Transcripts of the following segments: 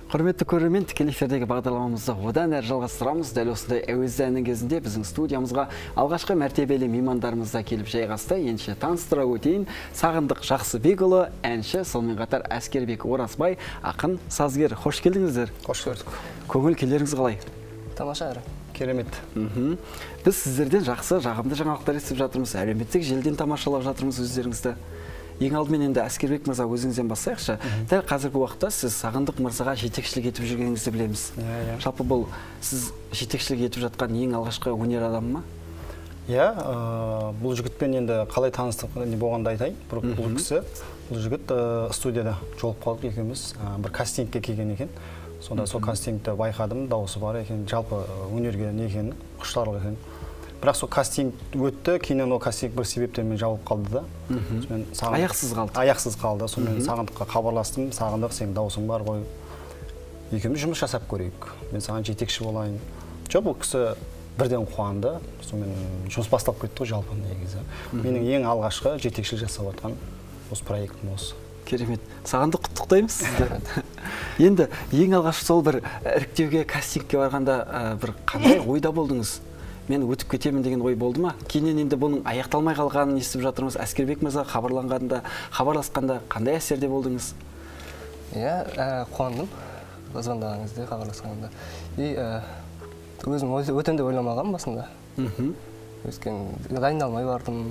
Құрметті көрермен, тікелей эфирдегі бағдарламамызды одан әрі жалғастырамыз. Дәл осындай әуезді әннің кезінде біздің студиямызға алғашқы мәртебелі меймандарымыз да келіп жайғасты. Енші таныстыра өтейін. Сағындық Жақсыбекұлы, әнші, сонымен қатар Әскербек Оразбай, ақын, сазгер. Қош келдіңіздер. Қош көрдік. Көңіл күйлеріңіз қалай? Тамаша әрі. Керемет. Біз сіздерден жақсы, жағымды жаңалықтар естіп жатырмыз. Әлеуметтік желіден тамашалап жатырмыз өздеріңізді. Ең алдымен енді Әскербек мырза өзіңізден бастайықшы. Дәл қазіргі уақытта сіз Сағындық мырзаға жетекшілік етіп жүргеніңізді білеміз. Жалпы бұл сіз жетекшілік етіп жатқан ең алғашқы өнер адамы ма? Иә, бұл жігітпен енді қалай таныстық болғанды айтайын. Бұл кісі, бұл жігіт студияда жолып қалдық екеуміз, бір кастингке келген екен. Сонда сол кастингті байқадым, дауысы бар екен, жалпы өнерге не екенін, құштарлық екен. Бірақ сол кастинг өтті, кейіннен ол кастинг бір себептермен жауып қалды да. Аяқсыз қалды. Аяқсыз қалды. Сонымен Сағындыққа хабарластым. Сағындық, сенің дауысың бар ғой. Екеуміз жұмыс жасап көрейік. Мен саған жетекші болайын. Жоқ, бұл кісі бірден қуанды. Сонымен жұмыс бастап кетті ғой жалпы негізі. Менің ең алғашқы жетекшілік жасап жатқан осы проектім осы. Керемет. Сағындық, құттықтаймыз сізді. Енді ең алғаш сол бір іріктеуге, кастингке барғанда бір қандай ойда болдыңыз? Мен өтіп кетемін деген ой болды ма? Кейіннен енді бұның аяқталмай қалғанын естіп жатырмыз. Әскербек мырза хабарласқанда қандай әсерде болдыңыз? Иә, қуандым. Звондаған кезде, хабарласқанда. И өзім өтем деп ойламағам басында. Өскен дайындалмай бардым.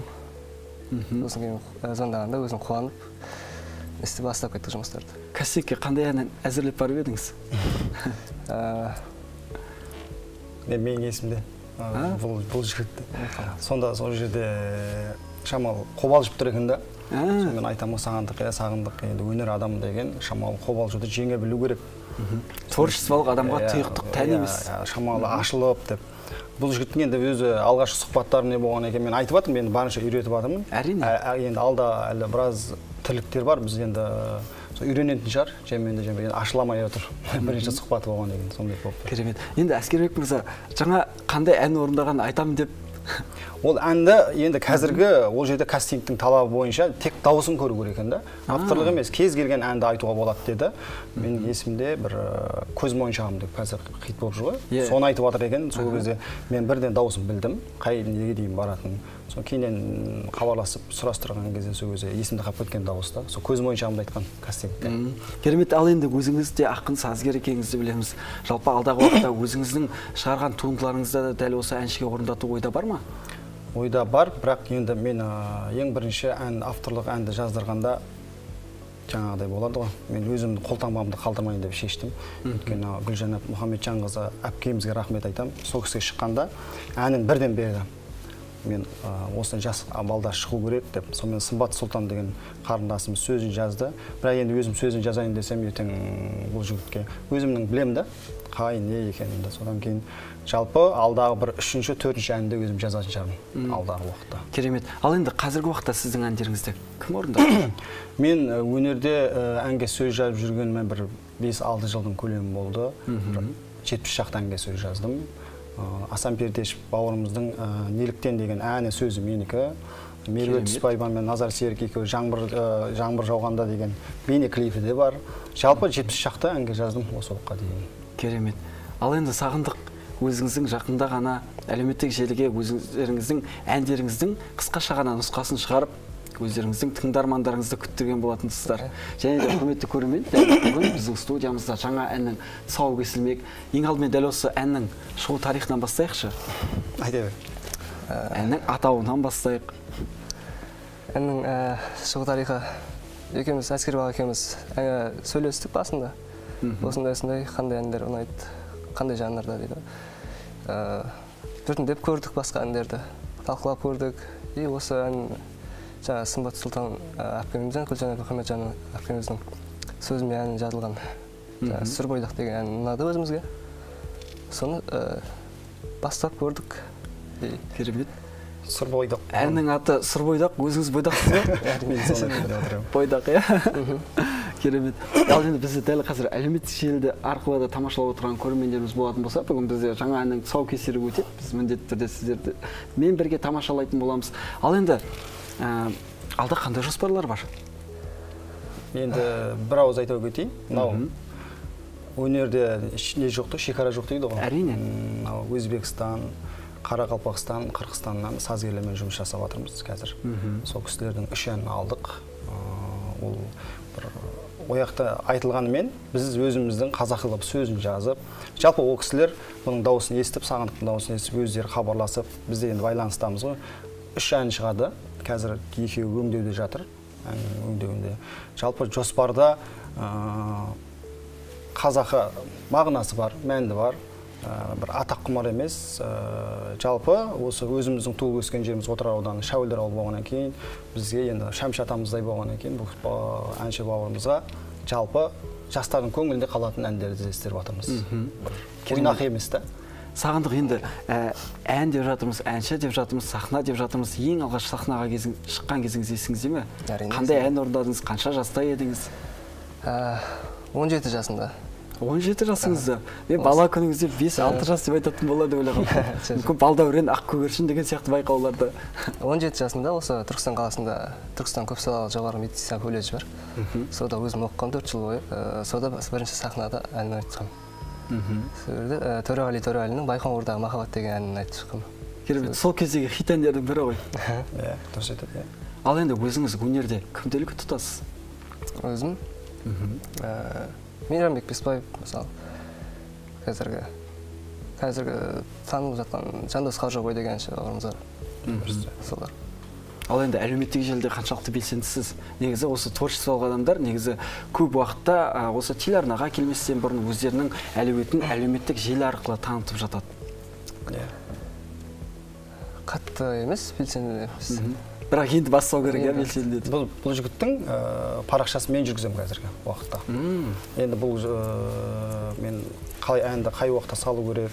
Сосын кейін звондағанда өзім қуанып, істі бастап кеттік жұмыстарды. Кастингке қандай әнін әзірлеп барып едіңіз? Менің есімде. Бұл жігітті. Сонда сол жерде шамалы қобалжып тұр екен да. Сонымен айтамын, Сағындық енді өнер адамы деген шамалы қобалжуды жеңе білу керек. Творчестволық адамға тұйықтық тән емес. Шамалы ашылып деп. Бұл жігіттің енді өзі алғашқы сұхбаттары не болған екен, мен айтып жатырмын, мен барынша үйретіп жатырмын. Әрине. Енді алда әлі біраз тірліктер бар, біз енді үйренетін шығар, жемен ашыламай отыр. Бірінші сұхбаты болған деген, сондай болып. Керемет. Енді Әскербек мырза, жаңа қандай ән орындағанын айтамын деп. Ол әнді енді қазіргі ол жерде кастингтің талабы бойынша тек дауысын көру керек екен да. Авторлық емес, кез келген әнді айтуға болады деді. Менің есімде бір көз мойыншағым деп қазір хит болып жүр ғой. Соны айтып жатыр екен. Сол кезде мен бірден дауысын білдім, қай неге дейін баратынын. Сол кейіннен хабарласып сұрастырған кезде сол кезде есімде қалып кеткен дауыста. Сол көз мойыншағымды айтқан кастингте. Керемет. Ал енді өзіңіз де ақын, сазгер екеніңізді білеміз. Жалпы алдағы уақытта өзіңіздің шығарған туындыларыңызды да дәл осы әншіге орындату ойда бар ма? Ойда бар, бірақ енді мен ең бірінші авторлық әнді жаздырғанда жаңағыдай болады ғой. Мен өзімді қолтаңбамды қалдырмайын деп шештім. Өйткені Гүлжанат Мұхамеджанқызы әпкемізге рахмет айтам. Сол кісіге шыққанда әнін бірден берді. Мен осыдан жас балдар шығу керек деп, сонымен Сымбат Сұлтан деген қарындасымыз сөзін жазды. Бірақ енді өзім сөзін жазайын десем, ертең бұл жігітке өзімнің білем да, қай не екенімді. Содан кейін жалпы алдағы бір 3-ші, 4-ші әнді өзім жазатын шығармын алдағы уақытта. Керемет. Ал енді қазіргі уақытта сіздің әндеріңізді кім орындайды? Мен өнерде әнге сөз жазып жүргеніме бір 5-6 жылдың көлемі болды. 70 шақты әнге сөз жаздым. Асан Пердешев бауырымыздың «Неліктен» деген әні сөзі менікі. Меруерт Түспайба мен Назар Серік екеуі «Жаңбыр жауғанда» деген бейне клипі де бар. Жалпы 70 шақты әнге жаздым осы уақытқа дейін. Керемет. Ал енді Сағындық, өзіңіздің жақында ғана әлеуметтік желіге өздеріңіздің әндеріңіздің қысқаша ғана нұсқасын шығарып, өздеріңіздің тыңдармандарыңызды күттірген болатынсыздар. Және де құрметті көрермен, бүгін біздің студиямызда жаңа әннің тұсауы кесілмек. Ең алдымен дәл осы әннің шығу тарихынан бастайықшы. Айта бер. Әннің атауынан бастайық. Әннің шығу тарихы екеуміз, Әскербек екеуміз сөйлестік басында. Осындай қандай әндер ұнайды, қандай жанрда дейді. Біртіндеп көрдік басқа әндерді, талқылап көрдік. И осы ән жаңа Сымбат Сұлтан әпкемізден, Гүлжанат Мұхамеджан әпкеміздің сөзімен ән жазылған «Сүр бойдақ» деген ән ұнады өзімізге. Соны бастап көрдік. Керемет. Сұр бойдақ. Әннің аты «Сұр бойдақ», өзіңіз бойдақсыз ба? Бойдақ, иә. Керемет. Ал енді бізді дәл қазір әлеуметтік желіде арқылы да тамашалап отырған көрермендеріміз болатын болса, бүгін бізде жаңа әннің тұсаукесері өтеді. Біз міндетті түрде сіздерді мен бірге тамашалайтын боламыз. Ал енді алда қандай жоспарлар бар? Енді бір ауыз айтып кетейін. өнерде не жоқ та, шекара жоқ дейді ғой. Әрине. Өзбекстан, Қарақалпақстан, Қырғызстаннан сазгерлермен жұмыс жасап жатырмыз қазір. Сол кісілердің 3 әнін алдық. Ол бір ояқта айтылғанымен біз өзіміздің қазақылап сөзін жазып, жалпы ол кісілер бұның дауысын естіп, Сағындықтың дауысын естіп, өздері хабарласып, бізде енді байланыстамыз ғой. 3 ән шығады. Қазір 2-еуі өңдеуде жатыр. Өңдеуінде. Жалпы жоспарда қазақы мағынасы бар, мәнді бар. Бір атақ құмар емес. Жалпы осы өзіміздің туып өскен жеріміз Отырар ауданы Шәуілдір ауылы болғаннан кейін, бізге енді Шәмші атамыздай болғаннан кейін бұл әнші бауырымызға жалпы жастардың көңілінде қалатын әндерді іздестіріп жатырмыз. Ойнақ емес та. Сағындық, енді ән деп жатырмыз, әнші деп жатырмыз, сахна деп жатырмыз. Ең алғаш сахнаға шыққан кезіңіз есіңізде ме? Қандай ән орындадыңыз, қанша жаста едіңіз? 17 жасында. 17 жасыңызда. Мен бала күніңізде 5-6 жас деп айтатын болады деп ойлағам. Мүмкін балдәурен, ақ көгершін деген сияқты байқауларда. 17 жасында осы Түркістан қаласында Түркістан көпсалалы жоғары медицина колледжі бар. Сода өзім оқығам 4 жыл бойы. Сода бірінші сахнада ән айтқам. Төреғалиның Байқан ордағы махаббат деген әнін айтып шыққам. Керемет, сол кездегі хит әндердің бірі ғой. Иә, дұрыс айтады. Ал енді өзіңіз өнерде кімді үлгі тұтасыз? Өзім Мейрамбек Беспаев, мысалы, қазіргі танылып жатқан Жандос Қаржабай деген әнші бауырымыз бар. Солар. Ал енді әлеуметтік желіде қаншалықты белсендісіз? Негізі осы творчестволық адамдар негізі көп уақытта осы телеарнаға келместен бұрын өздерінің әлеуетін әлеуметтік желі арқылы танытып жатады. Қатты емес, белсенді емес. Бірақ енді бастау керек, белсенді. Бұл жігіттің парақшасын мен жүргіземін қазіргі уақытта. Енді бұл мен қай әнді қай уақытта салу керек,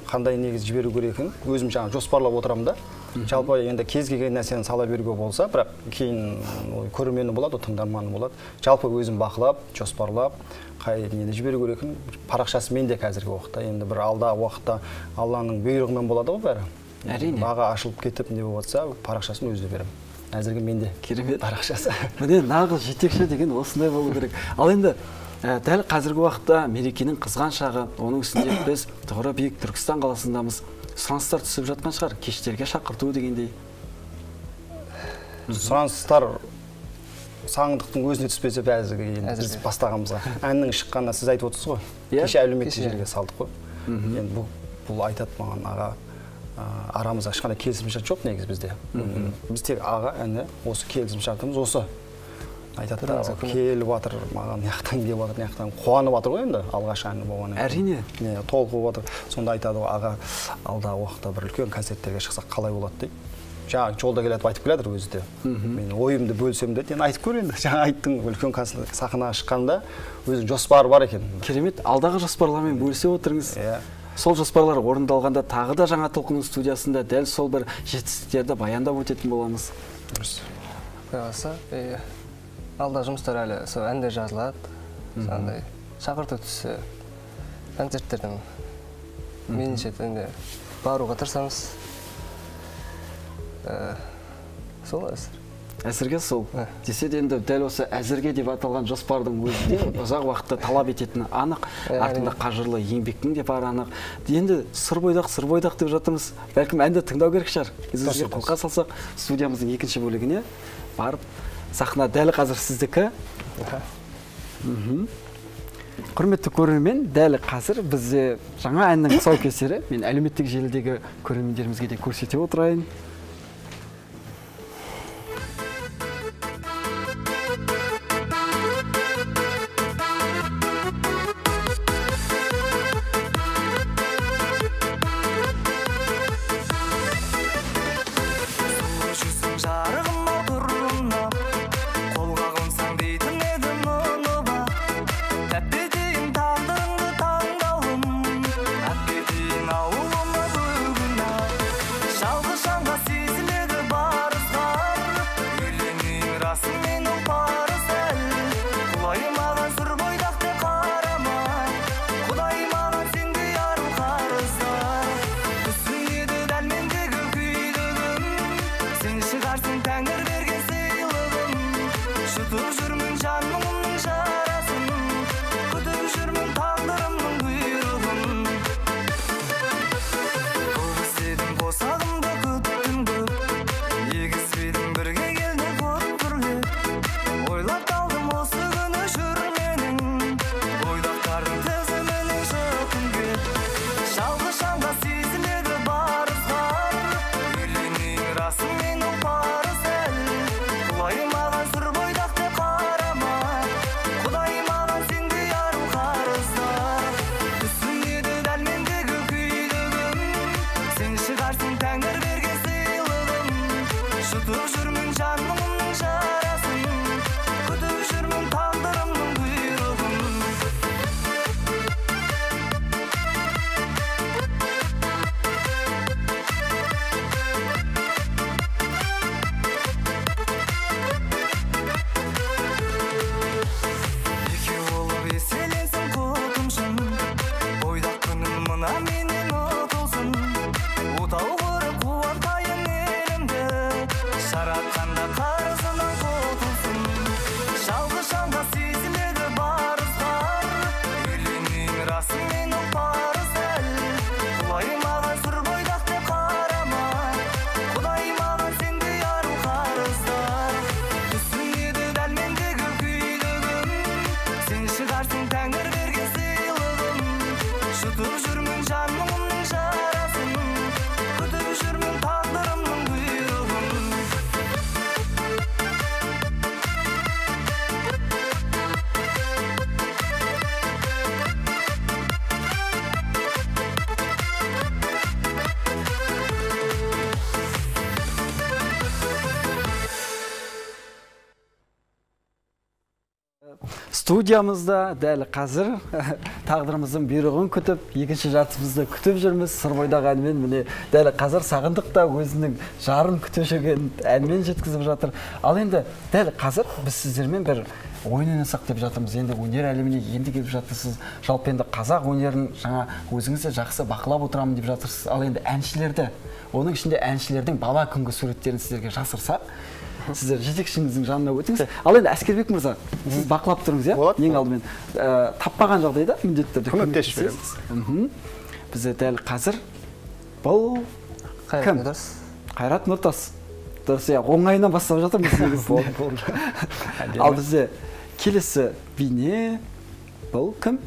қандай негіз жіберу керекін өзім жаңа жоспарлап отырамын да. Жалпы енді кез келген нәрсені сала беруге болса, бірақ кейін көрермені болады, тыңдарманы болады. Жалпы өзім бақылап, жоспарлап, қай нені жіберу керекін парақшасы менде қазіргі уақытта. Енді бір алдағы уақытта Алланың бұйрығымен болады ғой бәрі. Әрине. Баға ашылып кетіп не болып жатса, парақшасын өзі беремін. Әзірге менде. Керемет парақшасы. Міне нағыз жетекші деген осындай болу керек. Ал енді дәл қазіргі уақытта мерекенің қызған шағы, оның үстінде біз тұғыры биік Түркістан қаласындамыз. Сұраныстар түсіп жатқан шығар, кештерге шақырту дегендей. Сұраныстар Сағындықтың өзіне түспесе әзірге біз бастағанымызға. Әннің шыққанына сіз айтып отырсыз ғой. Кеше әлеуметтік желіге салдық қой. Енді бұл айтады маған аға, арамызда ешқандай келісімшарт жоқ негізі бізде. Біз тек аға әні осы келісімшартымыз осы. Айтады да, келіп жатыр, маған яқтан келіп жатыр, яқтан қуанып жатыр ғой енді алғаш әні болғаннан. Әрине. Толқып жатыр. Сонда айтады ғой, аға алдағы уақытта бір үлкен концерттерге шықсақ қалай болады дейді. Жаңа жолда келатып айтып келатыр өзі де. Мен ойымды бөлсем де, енді айтып көр енді. Жаңа айттың, үлкен сахнаға шыққанда өзінің жоспары бар екен. Керемет, алдағы жоспарлармен бөлісе отырыңыз. Сол жоспарлар орындалғанда тағы да жаңа толқынның студиясында дәл сол бір жетістіктерді баяндап өтетін боламыз. Құйғасы, алда жұмыстар әлі сол әндер жазылады. Сондай шақырту түсі концерттердің меніңше баруға тырысамыз. Сол әзір. Әзірге сол. Десе де енді дәл осы әзірге деп аталған жоспардың өзінде ұзақ уақытта талап ететіні анық, артында қажырлы еңбектің де бары анық. Енді сыр бойдақ деп жатырмыз. Бәлкім әнді тыңдау керек шығар. Өзіңізге қолқа салсақ, студиямыздың екінші бөлігіне барып, сахна дәл қазір сіздікі. Құрметті көрермен, дәл қазір бізде жаңа әннің тұсаукесері мен әлеуметтік желідегі көрермендерімізге де көрсете отырайын. Жалғыз жанға Студиямызда дәл қазір тағдырымыздың бұйрығын күтіп, екінші жартымызды күтіп жүрміз. Сырбойдағы әнмен міне дәл қазір Сағындық та өзінің жарын күтіп жүрген әнмен жеткізіп жатыр. Ал енді дәл қазір біз сіздермен бір ойын ойнасақ деп жатырмыз. Енді өнер әлеміне енді келіп жатырсыз. Жалпы енді қазақ өнерін жаңа өзіңіз де жақсы бақылап отырамын деп жатырсыз. Ал енді әншілерді, оның ішінде әншілердің бала күнгі суреттерін сіздерге жасырсақ, сіздер жетекшіңіздің жанына өтіңіз. Ал енді Әскербек мырза, сіз бақылап тұрыңыз, Болады. ең алдымен таппаған жағдайда міндетті түрде көмектесіп береміз. Бізде дәл қазір бұл кім? Қайрат Нұртас. Дұрыс, оңайынан бастап жатырмыз негізінде. Ал бізде келесі бейне бұл кім?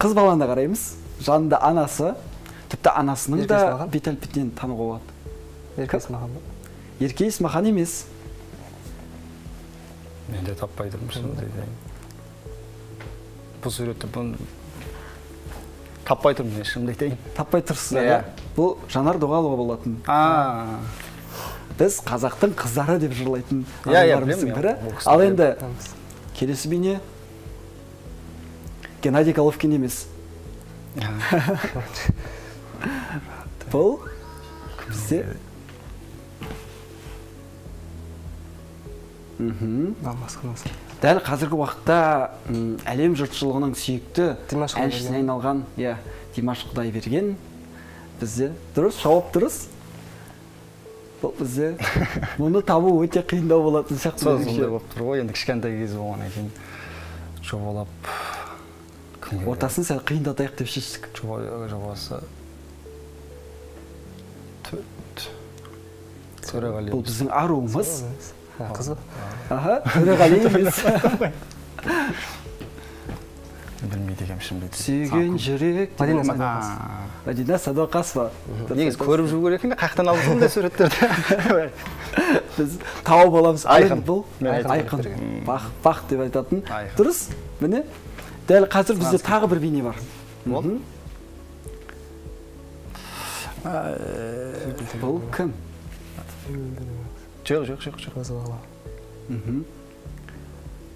Қыз баланы қараймыз. Жанында анасы, тіпті анасының да бет-әлпетінен тануға болады. Ерке Есмахан ба? Ерке Есмахан емес. Мен де таппай тұрмын. Бұл суретті таппай тұрмын, шынымды айтайын. Таппай тұрсыздар. Бұл Жанар Дұғалова болатын. Біз қазақтың қыздары деп жырлайтын адамдарымыздың бірі. Ал енді келесі бейне Геннадий Головкин емес. Бұл бізде дәл қазіргі уақытта әлем жұртшылығының сүйікті әншісіне айналған Димаш Құдайберген бізде. Дұрыс, жауап дұрыс. Бұл бізде мұны табу өте қиындау болатын сияқты. Сондай болып тұр ғой, енді кішкентай кез болғаннан кейін жобалап ортасын сәл қиындатайық деп шештік. Жобасы Төреғали. Бұл біздің аруымыз. Қызы. Төреғали емес. Білмейді екем шын бейді. Сүйген жүрек. Мадина Садуақасова. Негіз көріп жүру керек екен, қаяқтан алып сондай суреттерді. Біз тауып аламыз. Айқын. Бұл айқын. Бақ деп айтатын. Дұрыс. Міне, дәл қазір бізде тағы бір бейне бар. Бұл кім? Жоқ.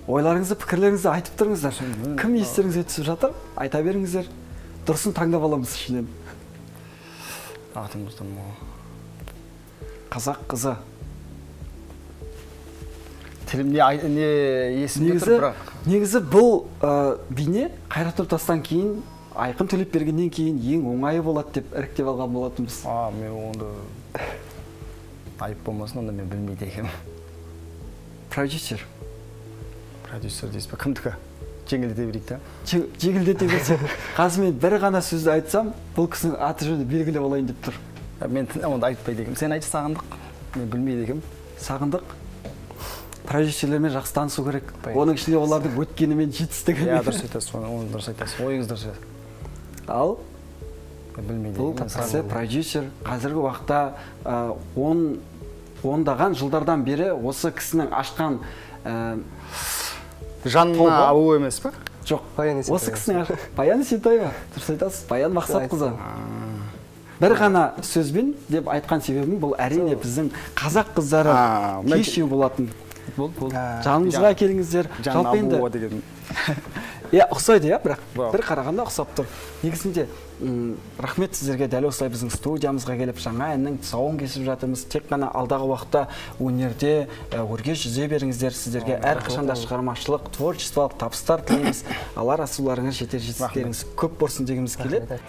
Ойларыңызды, пікірлеріңізді айтып тұрыңыздар. Кім естеріңізге түсіп жатыр? Айта беріңіздер. Дұрысын таңдап аламыз ішінен. Атымыздан мұ. Қазақ қызы. Тілім не есімде тұр бірақ. Негізі бұл бейне Қайрат Нұртастан кейін, Айқын Төлепбергеннен кейін ең оңайы болады деп іріктеп алған болатынбыз. Мен онда айып болмасын, онда мен білмейді екем. Продюсер. Продюсер дейсіз бе? Кімдікі? Жеңілдете берейік та? Жеңілдете берсек. Қазір мен бір ғана сөзді айтсам, бұл кісінің аты жөнді белгілі болайын деп тұр. Мен онда айтпайды екем. Сен айтшы, Сағындық. Мен білмейді екем. Сағындық продюсерлермен жақсы танысу керек. Оның ішінде олардың өткені мен жетістігі. Дұрыс айтасыз, оны дұрыс айтасыз. Ойыңыз дұрыс. Ал білмейді. Бұл кісі продюсер. Қазіргі уақытта ондаған жылдардан бері осы кісінің ашқан Жанна Абу емес па? Жоқ, осы кісінің Баян Есентаева. Дұрыс айтасыз, Баян Мақсатқызы. Бір ғана сөзбен деп айтқан себебім бұл әрине біздің қазақ қыздары кешеу болатын. Жанымызға келіңіздер. Жанна Абуова деген. Ұқсайды, бірақ бір қарағанда ұқсап тұр. Негізінде рахмет сіздерге, дәл осылай біздің студиямызға келіп жаңа әннің тұсауын кесіп жатырмыз. Тек қана алдағы уақытта өнерде өрге жүзе беріңіздер. Сіздерге әрқашанда шығармашылық, творчестволық табыстар тілейміз. Алар асуларыңыз, жетер жетістіктеріңіз көп болсын дегіміз келеді.